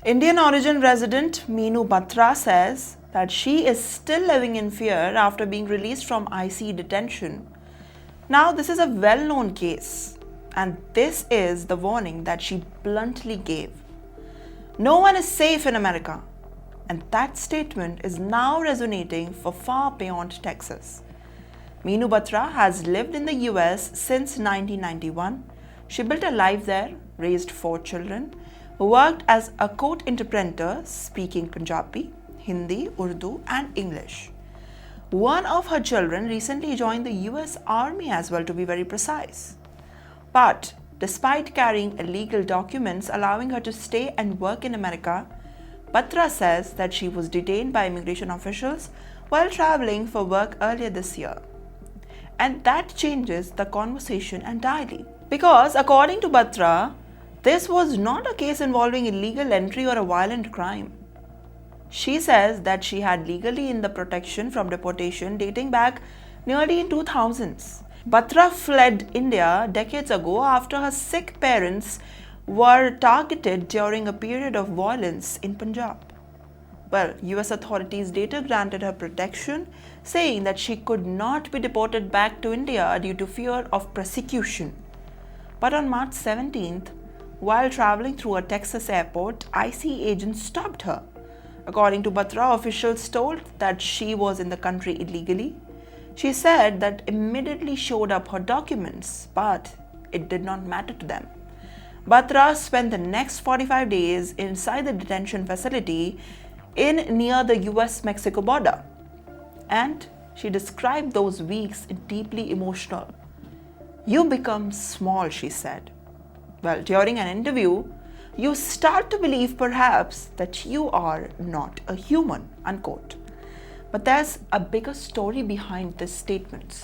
Indian origin resident Meenu Batra says that she is still living in fear after being released from IC detention. Now, this is a well-known case, and this is the warning that she bluntly gave. No one is safe in America, and that statement is now resonating for far beyond Texas. Meenu Batra has lived in the US since 1991. She built a life there, raised 4 children, worked as a court interpreter speaking Punjabi, Hindi, Urdu and English. One of her children recently joined the US Army as well, to be very precise. But despite carrying illegal documents allowing her to stay and work in America, Batra says that she was detained by immigration officials while traveling for work earlier this year. And that changes the conversation entirely. Because according to Batra, this was not a case involving illegal entry or a violent crime. She says that she had legally in the protection from deportation dating back nearly in 2000s. Batra fled India decades ago after her Sikh parents were targeted during a period of violence in Punjab. Well, US authorities later granted her protection, saying that she could not be deported back to India due to fear of prosecution. But on March 17th, while traveling through a Texas airport, IC agents stopped her. According to Batra, officials told that she was in the country illegally. She said that immediately showed up her documents, but it did not matter to them. Batra spent the next 45 days inside the detention facility near the US-Mexico border. And she described those weeks as deeply emotional. "You become small," she said. Well, during an interview, you start to believe perhaps that you are not a human, unquote. But there's a bigger story behind these statements.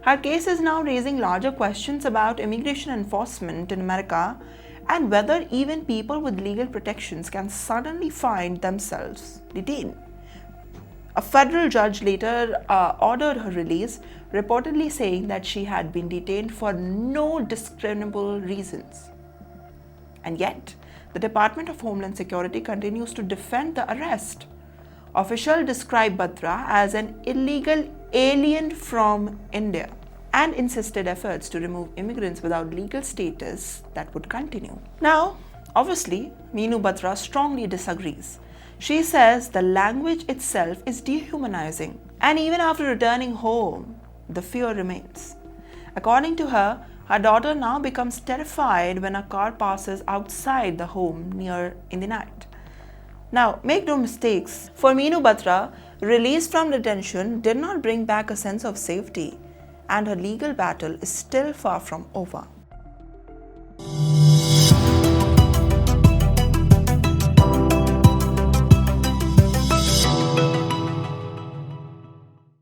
Her case is now raising larger questions about immigration enforcement in America and whether even people with legal protections can suddenly find themselves detained. A federal judge later ordered her release, reportedly saying that she had been detained for no discernible reasons. And yet, the Department of Homeland Security continues to defend the arrest. Officials described Batra as an illegal alien from India and insisted efforts to remove immigrants without legal status that would continue. Now, obviously, Meenu Batra strongly disagrees. She says the language itself is dehumanizing, and even after returning home, the fear remains. According to her, her daughter now becomes terrified when a car passes outside the home in the night. Now, make no mistakes, for Meenu Batra, release from detention did not bring back a sense of safety, and her legal battle is still far from over.